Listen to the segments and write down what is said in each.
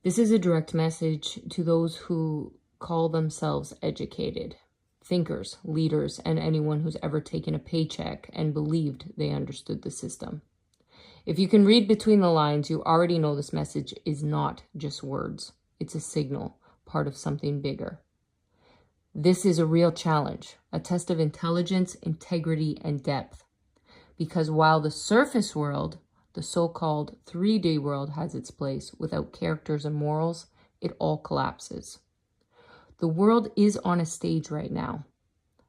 This is a direct message to those who call themselves educated, thinkers, leaders, and anyone who's ever taken a paycheck and believed they understood the system. If you can read between the lines, you already know this message is not just words. It's a signal, part of something bigger. This is a real challenge, a test of intelligence, integrity, and depth. Because while the surface world, the so-called 3D world, has its place without characters and morals, it all collapses. The world is on a stage right now,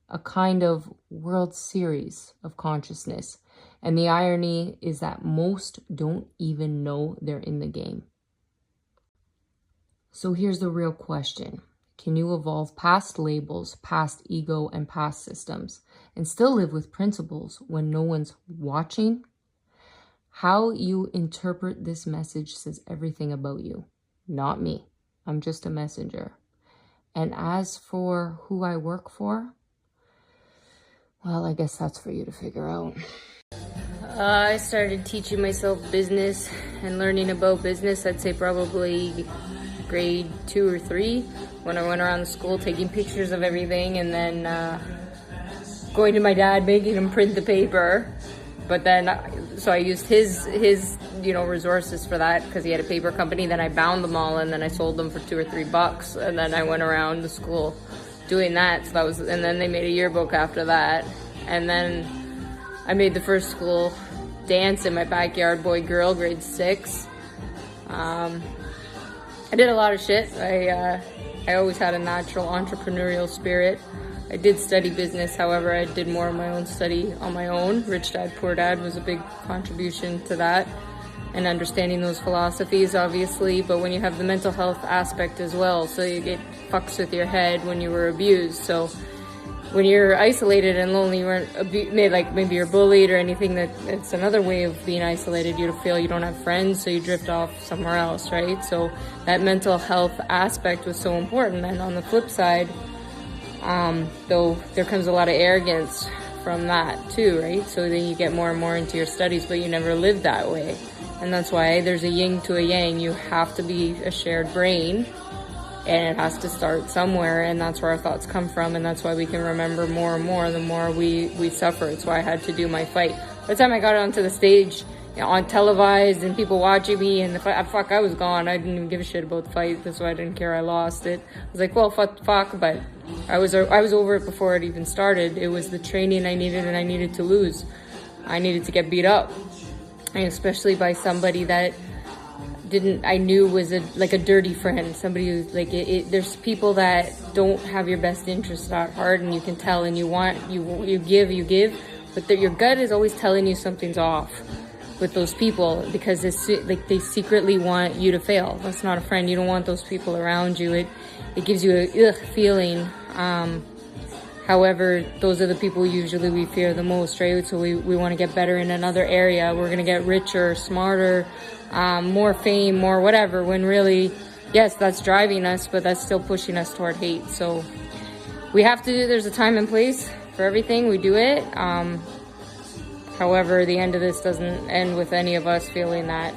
a kind of World Series of consciousness. And the irony is that most don't even know they're in the game. So here's the real question. Can you evolve past labels, past ego, and past systems, and still live with principles when no one's watching? How you interpret this message says everything about you, not me. I'm just a messenger. And as for who I work for, well, I guess that's for you to figure out. I started teaching myself business and learning about business, I'd say probably grade 2 or 3, when I went around the school taking pictures of everything and then going to my dad, making him print the paper. But then, so I used his resources for that because he had a paper company. Then I bound them all and then I sold them for $2 or $3. And then I went around the school doing that. So that was, and then they made a yearbook after that. And then I made the first school dance in my backyard, boy, girl, grade 6. I did a lot of shit. I always had a natural entrepreneurial spirit. I did study business, however, I did more of my own study on my own. Rich Dad, Poor Dad was a big contribution to that, and understanding those philosophies, obviously. But when you have the mental health aspect as well, so you get fucks with your head when you were abused. So when you're isolated and lonely, you weren't maybe you're bullied or anything, it's another way of being isolated. You feel you don't have friends, so you drift off somewhere else, right? So that mental health aspect was so important. And on the flip side, though there comes a lot of arrogance from that too, right? So then you get more and more into your studies, but you never lived that way. And that's why there's a yin to a yang. You have to be a shared brain, and it has to start somewhere, and that's where our thoughts come from, and that's why we can remember more and more the more we suffer. It's why I had to do my fight. By the time I got onto the stage, on televised and people watching me, and the fight, I was gone. I didn't even give a shit about the fight. That's why I didn't care. I lost it. I was like, well, fuck, but I was over it before it even started. It was the training I needed, and I needed to lose. I needed to get beat up, and especially by somebody that I knew was a dirty friend. Somebody who's there's people that don't have your best interest at heart, and you can tell, and you give, but your gut is always telling you something's off with those people, because they secretly want you to fail. That's not a friend. You don't want those people around you. It gives you a feeling. However, those are the people usually we fear the most, right? So we want to get better in another area. We're going to get richer, smarter, more fame, more whatever, when really, yes, that's driving us, but that's still pushing us toward hate. So we have to there's a time and place for everything. We do it. However, the end of this doesn't end with any of us feeling that.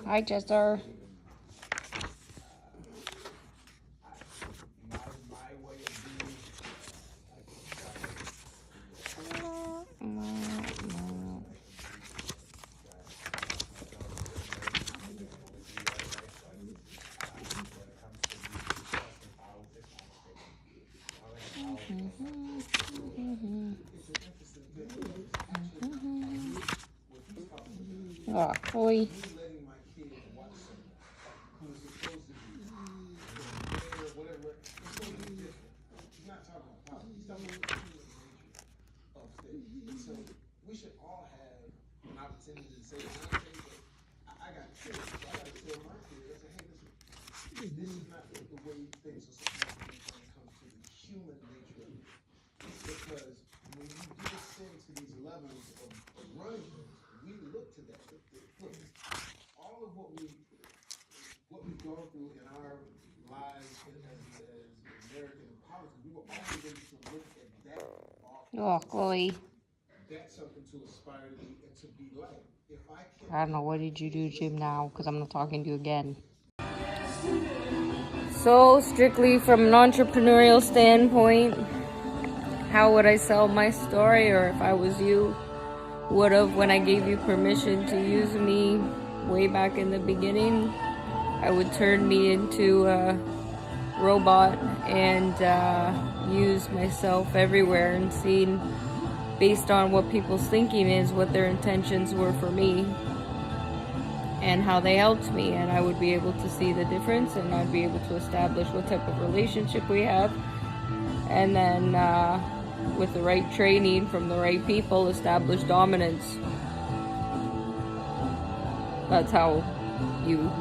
Hi, Chester. Oh, boy. We should all have an opportunity to say, I got kids, so I got to tell my kids, I say, hey, listen, this is not the way things are supposed to be when it comes to the human nature of it. Because when you do ascend to these levels of running things, we look to that. Look, all of what we've gone through in our lives as American politics, we were all Oh, Chloe. That's something to aspire to be and to be like. If I can, I don't know. What did you do, Jim, now? Because I'm not talking to you again. So, strictly from an entrepreneurial standpoint, how would I sell my story? Or if I was you, would have, when I gave you permission to use me way back in the beginning, I would turn me into a robot and use myself everywhere and seen based on what people's thinking is, what their intentions were for me and how they helped me, and I would be able to see the difference, and I'd be able to establish what type of relationship we have, and then with the right training from the right people, establish dominance. That's how you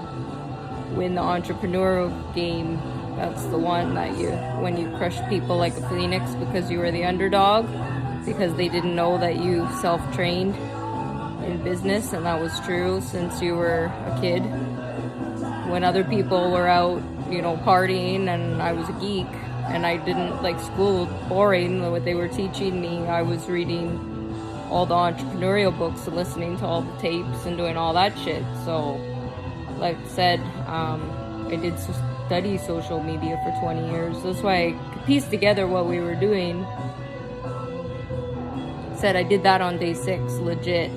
win the entrepreneurial game. That's the one that when you crush people like a phoenix because you were the underdog, because they didn't know that you self-trained in business, and that was true since you were a kid. When other people were out, partying, and I was a geek, and I didn't like school, boring, what they were teaching me, I was reading all the entrepreneurial books and listening to all the tapes and doing all that shit. So, like I said, I did study social media for 20 years. That's why I could piece together what we were doing. Said I did that on day 6, legit.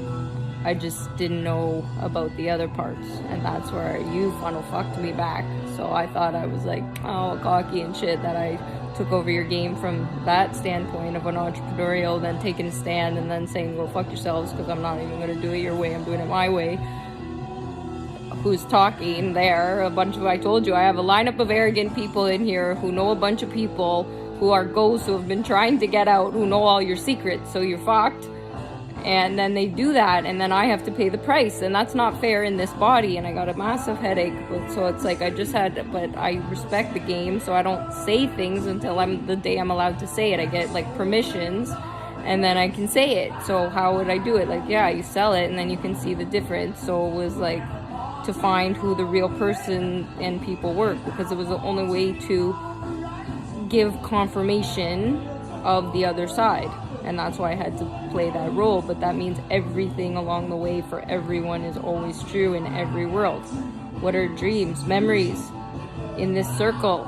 I just didn't know about the other parts, and that's where you funnel fucked me back. So I thought I was like, cocky and shit, that I took over your game from that standpoint of an entrepreneurial, then taking a stand and then saying, go fuck yourselves, because I'm not even going to do it your way, I'm doing it my way. Who's talking there? I told you, I have a lineup of arrogant people in here who know a bunch of people who are ghosts who have been trying to get out, who know all your secrets, so you're fucked. And then they do that, and then I have to pay the price, and that's not fair in this body, and I got a massive headache. So it's like but I respect the game, so I don't say things until the day I'm allowed to say it. I get like permissions, and then I can say it. So how would I do it? Like, yeah, you sell it, and then you can see the difference. So it was like to find who the real person and people were, because it was the only way to give confirmation of the other side. And that's why I had to play that role. But that means everything along the way for everyone is always true in every world. What are dreams, memories in this circle?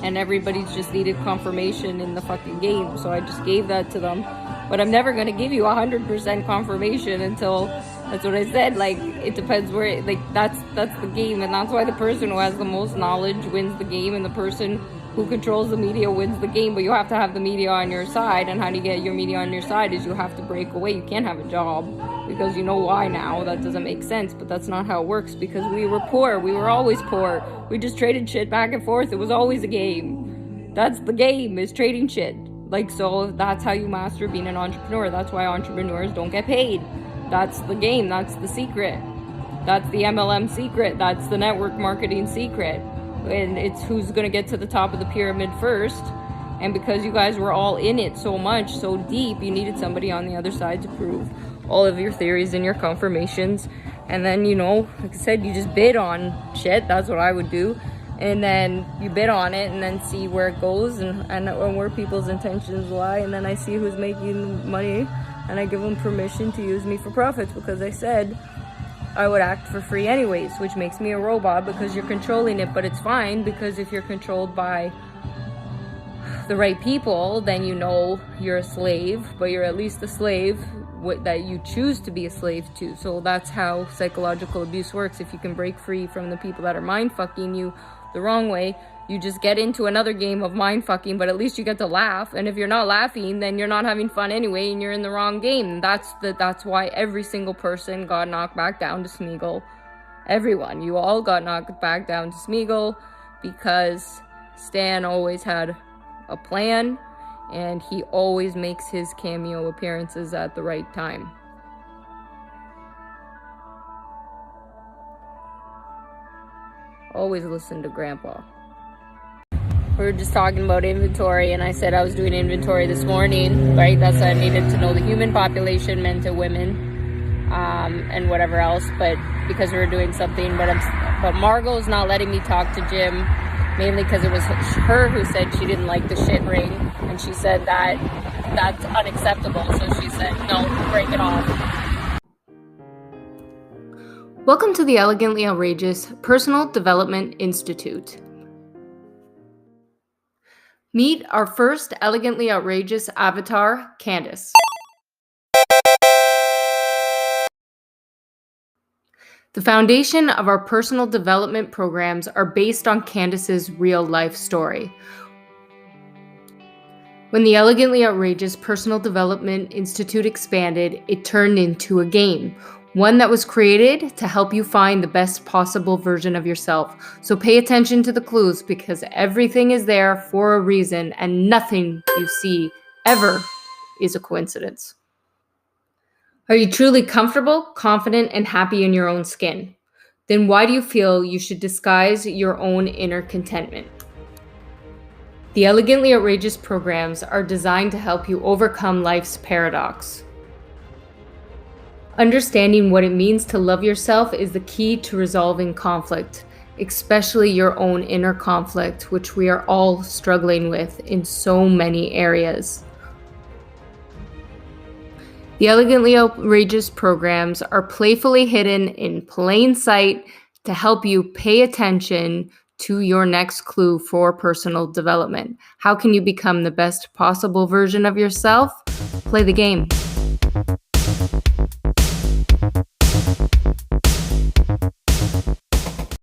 And everybody's just needed confirmation in the fucking game. So I just gave that to them. But I'm never going to give you 100% confirmation until, that's what I said, like, it depends where, that's the game. And that's why the person who has the most knowledge wins the game, and the person who controls the media wins the game. But you have to have the media on your side, and how do you get your media on your side is you have to break away. You can't have a job, because you know why now. That doesn't make sense, but that's not how it works, because we were poor. We were always poor. We just traded shit back and forth. It was always a game. That's the game, is trading shit. So that's how you master being an entrepreneur. That's why entrepreneurs don't get paid. That's the game. That's the secret. That's the MLM secret. That's the network marketing secret. And it's who's going to get to the top of the pyramid first. And because you guys were all in it so much, so deep, you needed somebody on the other side to prove all of your theories and your confirmations. And then, like I said, you just bid on shit. That's what I would do. And then you bid on it, and then see where it goes, and where people's intentions lie. And then I see who's making money, and I give them permission to use me for profits, because I said I would act for free anyways, which makes me a robot, because you're controlling it. But it's fine, because if you're controlled by the right people, then you're a slave, but you're at least a slave that you choose to be a slave to. So that's how psychological abuse works. If you can break free from the people that are mind fucking you the wrong way, you just get into another game of mind fucking, but at least you get to laugh. And if you're not laughing, then you're not having fun anyway, and you're in the wrong game. That's why every single person got knocked back down to Smeagol. Everyone, you all got knocked back down to Smeagol, because Stan always had a plan, and he always makes his cameo appearances at the right time. Always listen to Grandpa. We were just talking about inventory, and I said I was doing inventory this morning, right? That's why I needed to know the human population, men to women, and whatever else. But because we were doing something, but Margot's not letting me talk to Jim mainly because it was her who said she didn't like the shit ring, and she said that that's unacceptable, so she said, no, break it off. Welcome to the Elegantly Outrageous Personal Development Institute. Meet our first elegantly outrageous avatar, Candace. The foundation of our personal development programs are based on Candace's real-life story. When the Elegantly Outrageous Personal Development Institute expanded, it turned into a game, one that was created to help you find the best possible version of yourself. So pay attention to the clues, because everything is there for a reason and nothing you see ever is a coincidence. Are you truly comfortable, confident, and happy in your own skin? Then why do you feel you should disguise your own inner contentment? The Elegantly Outrageous programs are designed to help you overcome life's paradox. Understanding what it means to love yourself is the key to resolving conflict, especially your own inner conflict, which we are all struggling with in so many areas. The Elegantly Outrageous programs are playfully hidden in plain sight to help you pay attention to your next clue for personal development. How can you become the best possible version of yourself? Play the game.